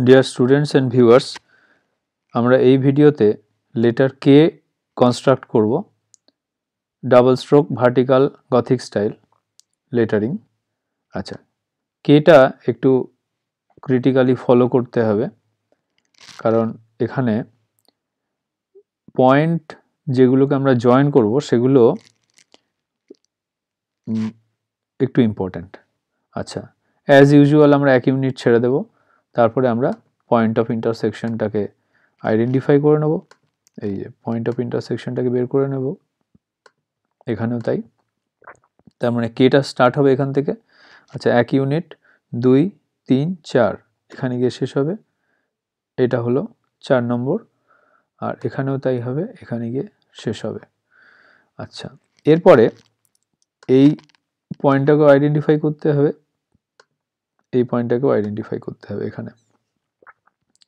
Dear students and viewers, আমরা এই ভিডিওতে লেটার কে কনস্ট্রাক্ট করব, double stroke vertical Gothic style lettering. আচ্ছা, কেটা একটু ক্রিটিক্যালি ফলো করতে হবে, কারণ এখানে পয়েন্ট যেগুলোকে আমরা জয়েন করব সেগুলো একটু ইম্পর্ট্যান্ট। আচ্ছা, অ্যাজ ইউজুয়াল আমরা এক ইউনিট ছেড়ে দেব, তারপরে আমরা পয়েন্ট অফ ইন্টারসেকশনটাকে আইডেন্টিফাই করে নেব। এই যে পয়েন্ট অফ ইন্টারসেকশনটাকে বের করে নেব, এখানেও তাই। তার মানে কেটা স্টার্ট হবে এখান থেকে। আচ্ছা, এক ইউনিট 2, 3, 4 এখানে গিয়ে শেষ হবে, এটা হলো 4 নম্বর, আর এখানেও তাই হবে, এখানে গিয়ে শেষ হবে। আচ্ছা, এরপরে এই পয়েন্টটাকেও আইডেন্টিফাই করতে হবে, এই পয়েন্টটাকেও আইডেন্টিফাই করতে হবে। এখানে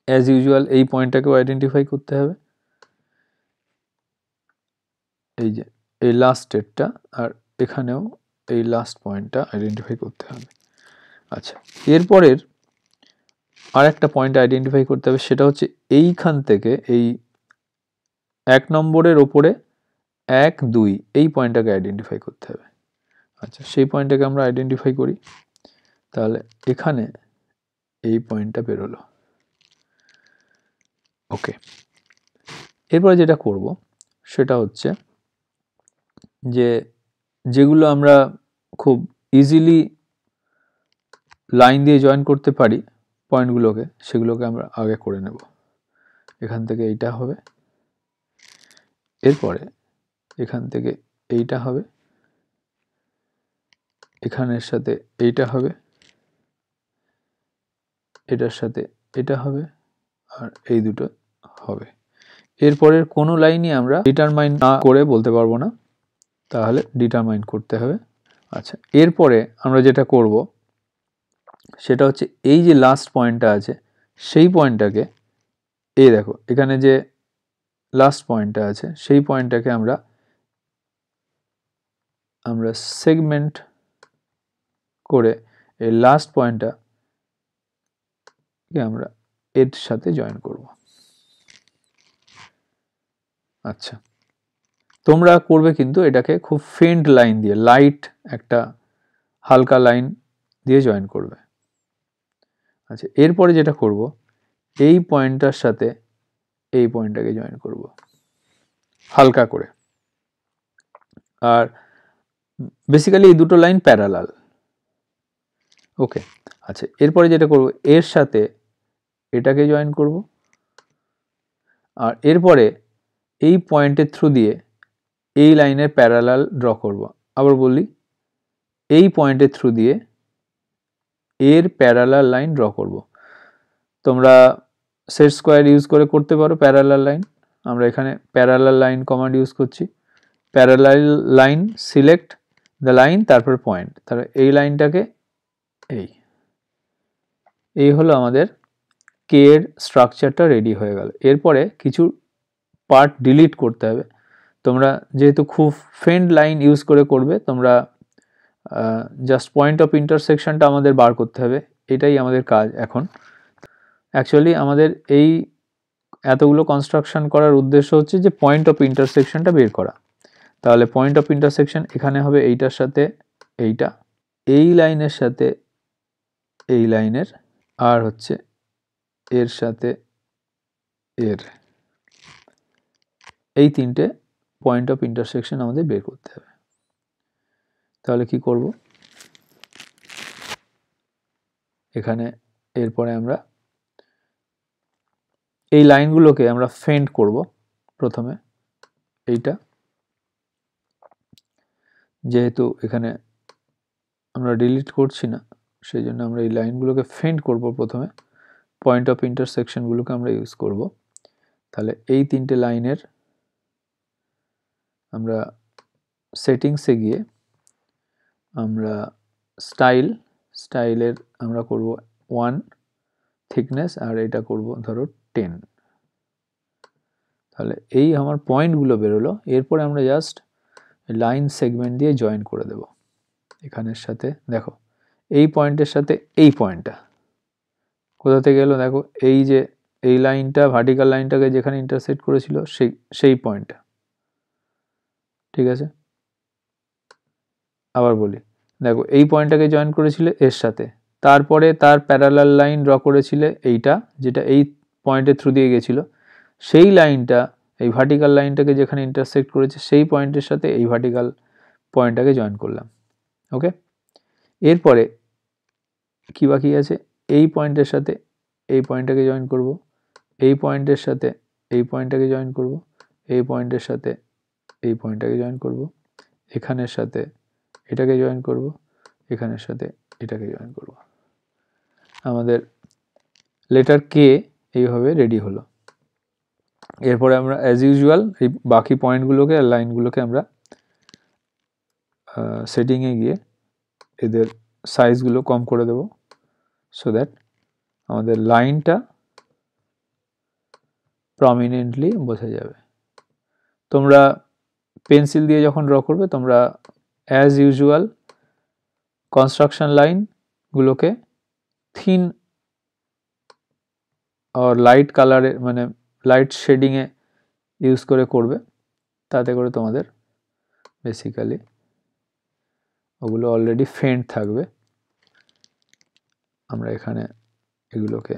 অ্যাজ ইউজুয়াল এই পয়েন্টটাকেও আইডেন্টিফাই করতে হবে, এই যে এই লাস্ট স্টেটটা, আর এখানেও এই লাস্ট পয়েন্টটা আইডেন্টিফাই করতে হবে। আচ্ছা, এরপরের আর একটা পয়েন্ট আইডেন্টিফাই করতে হবে, সেটা হচ্ছে এইখান থেকে এই 1 নম্বরের ওপরে 1, 2 এই পয়েন্টটাকে আইডেন্টিফাই করতে হবে। আচ্ছা, সেই পয়েন্টটাকে আমরা আইডেন্টিফাই করি, তাহলে এখানে এই পয়েন্টটা বেরোলো। ওকে, এরপরে যেটা করব সেটা হচ্ছে যে যেগুলো আমরা খুব ইজিলি লাইন দিয়ে জয়েন করতে পারি পয়েন্টগুলোকে, সেগুলোকে আমরা আগে করে নেব। এখান থেকে এইটা হবে, এরপরে এখান থেকে এইটা হবে, এখানের সাথে এইটা হবে, এটার সাথে এটা হবে, আর এই দুটো হবে। এরপরের কোনো লাইনই আমরা ডিটারমাইন না করে বলতে পারবো না, তাহলে ডিটারমাইন করতে হবে। আচ্ছা, এরপরে আমরা যেটা করব সেটা হচ্ছে এই যে লাস্ট পয়েন্টটা আছে সেই পয়েন্টটাকে, এই দেখো এখানে যে লাস্ট পয়েন্টটা আছে সেই পয়েন্টটাকে আমরা সেগমেন্ট করে এই লাস্ট পয়েন্টটাকে আমরা এর সাথে জয়েন করব। আচ্ছা, তোমরা করবে কিন্তু এটাকে খুব ফেন্ট লাইন দিয়ে, লাইট একটা হালকা লাইন দিয়ে জয়েন করবে। আচ্ছা, এরপরে যেটা করব এই পয়েন্টটার সাথে এই পয়েন্টটাকে জয়েন করব হালকা করে, আর বেসিক্যালি এই দুটো লাইন প্যারালাল। ওকে, আচ্ছা, এরপরে যেটা করব এর সাথে এটাকে জয়েন করব, আর এরপরে এই পয়েন্টের থ্রু দিয়ে এই লাইনের প্যারালাল ড্র করব। আবার বলি, এই পয়েন্টের থ্রু দিয়ে এর প্যারালাল লাইন ড্র করব। তোমরা সেট স্কোয়ার ইউজ করে করতে পারো প্যারালাল লাইন, আমরা এখানে প্যারালাল লাইন কমান্ড ইউজ করছি। Parallel line, select the line, তারপর পয়েন্ট, তাহলে এই লাইনটাকে এই হলো আমাদের কে এর স্ট্রাকচারটা রেডি হয়ে গেল। এরপরে কিছু পার্ট ডিলিট করতে হবে। তোমরা যেহেতু খুব ফেন্ট লাইন ইউজ করে করবে, তোমরা জাস্ট পয়েন্ট অফ ইন্টারসেকশনটা আমাদের বার করতে হবে, এটাই আমাদের কাজ এখন। অ্যাকচুয়ালি আমাদের এই এতগুলো কনস্ট্রাকশন করার উদ্দেশ্য হচ্ছে যে পয়েন্ট অফ ইন্টারসেকশনটা বের করা। তাহলে পয়েন্ট অফ ইন্টারসেকশন এখানে হবে এইটার সাথে এইটা, এই লাইনের সাথে এই লাইনের, আর হচ্ছে এর সাথে এর, এই তিনটে পয়েন্ট অফ ইন্টারসেকশন আমাদের বের করতে হবে। তাহলে কি করব, এখানে এরপরে আমরা এই লাইনগুলোকে আমরা ফেন্ট করব। প্রথমে এইটা, যেহেতু এখানে আমরা ডিলিট করছি না সেই জন্য আমরা এই লাইনগুলোকে ফেন্ট করব। প্রথমে পয়েন্ট অফ ইন্টারসেকশনগুলোকে আমরা ইউজ করব। তাহলে এই তিনটে লাইনের আমরা সেটিংসে গিয়ে আমরা স্টাইলের আমরা করব 1 থিকনেস, আর এটা করব ধরো 10। তাহলে এই আমার পয়েন্টগুলো বেরোলো। এরপরে আমরা জাস্ট লাইন সেগমেন্ট দিয়ে জয়েন করে দেব এখানের সাথে। দেখো এই পয়েন্টের সাথে এই পয়েন্টটা, কোথা থেকে এলো দেখো, এই যে এই লাইনটা ভার্টিক্যাল লাইনটাকে যেখানে ইন্টারসেক্ট করেছিল সেই পয়েন্টটা। ঠিক আছে, আবার বলি, দেখো এই পয়েন্টটাকে জয়েন করেছিল এর সাথে, তারপরে তার প্যারালাল লাইন ড্র করেছিলে এইটা, যেটা এই পয়েন্টের থ্রু দিয়ে গেছিল, সেই লাইনটা এই ভার্টিক্যাল লাইনটাকে যেখানে ইন্টারসেক্ট করেছে সেই পয়েন্টের সাথে এই ভার্টিক্যাল পয়েন্টটাকে জয়েন করলাম। ওকে, এরপরে কি বাকি আছে, এই পয়েন্টের সাথে এই পয়েন্টটাকে জয়েন করব, এই পয়েন্টের সাথে এই পয়েন্টটাকে জয়েন করব, এই পয়েন্টের সাথে এই পয়েন্টটাকে জয়েন করব, এখানের সাথে এটাকে জয়েন করব, এখানের সাথে এটাকে জয়েন করব। আমাদের লেটার কে এইভাবে রেডি হলো। এরপরে আমরা অ্যাজ ইউজুয়াল এই বাকি পয়েন্টগুলোকে আর লাইনগুলোকে আমরা সেটিংয়ে গিয়ে এদের সাইজগুলো কম করে দেব, সো দ্যাট আমাদের লাইনটা প্রমিনেন্টলি বোঝা যাবে। তোমরা পেন্সিল দিয়ে যখন ড্র করবে, তোমরা অ্যাজ ইউজুয়াল কনস্ট্রাকশন লাইনগুলোকে থিন আর লাইট কালারে, মানে লাইট শেডিংয়ে ইউজ করে করবে, তাতে করে তোমাদের বেসিক্যালি ওগুলো অলরেডি ফেন্ট থাকবে। আমরা এখানে এগুলোকে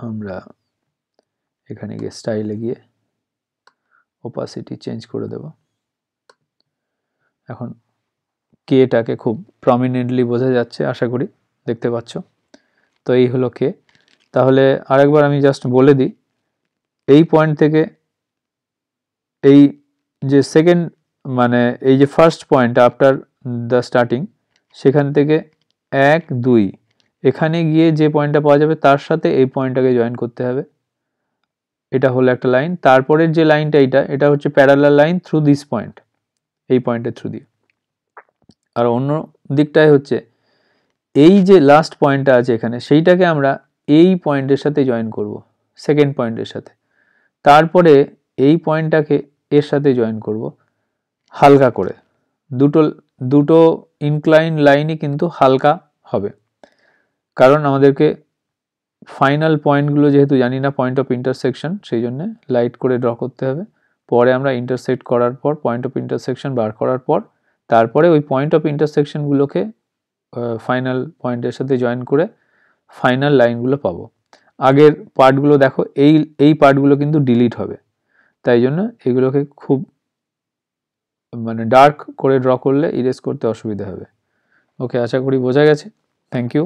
আমরা এখানে গিয়ে স্টাইলে গিয়ে ওপাসিটি চেঞ্জ করে দেব। এখন কেটাকে খুব প্রমিনেন্টলি বোঝা যাচ্ছে, আশা করি দেখতে পাচ্ছ। তো এই হলো কে। তাহলে আরেকবার আমি জাস্ট বলে দিই, এই পয়েন্ট থেকে এই যে সেকেন্ড, মানে এই যে first point after the starting, সেখান থেকে 1 2 এখানে গিয়ে যে পয়েন্টটা পাওয়া যাবে তার সাথে এই পয়েন্টটাকে জয়েন করতে হবে। এটা হলো একটা লাইন। তারপরের যে লাইনটা এটা হচ্ছে parallel line through this point, এই পয়েন্টের থ্রু দিয়ে। আর অন্য দিকটায় হচ্ছে এই যে লাস্ট পয়েন্টটা আছে এখানে, সেইটাকে আমরা এই পয়েন্টের সাথে জয়েন করব, সেকেন্ড পয়েন্টের সাথে। তারপরে এই পয়েন্টটাকে এর সাথে জয়েন করব হালকা করে। দুটো ইনক্লাইন লাইনই কিন্তু হালকা হবে, কারণ আমাদেরকে ফাইনাল পয়েন্টগুলো যেহেতু জানি না পয়েন্ট অফ ইন্টারসেকশন, সেই জন্য লাইট করে ড্র করতে হবে। পরে আমরা ইন্টারসেক্ট করার পর, পয়েন্ট অফ ইন্টারসেকশন বার করার পর, তারপরে ওই পয়েন্ট অফ ইন্টারসেকশনগুলোকে ফাইনাল পয়েন্টের সাথে জয়েন করে ফাইনাল লাইনগুলো পাবো। আগের পার্টগুলো দেখো, এই পার্টগুলো কিন্তু ডিলিট হবে, তাই জন্য এগুলোকে খুব মানে ডার্ক করে ড্র করলে ইরেজ করতে অসুবিধা হবে। ওকে, আশা করি বোঝা গেছে। Thank you.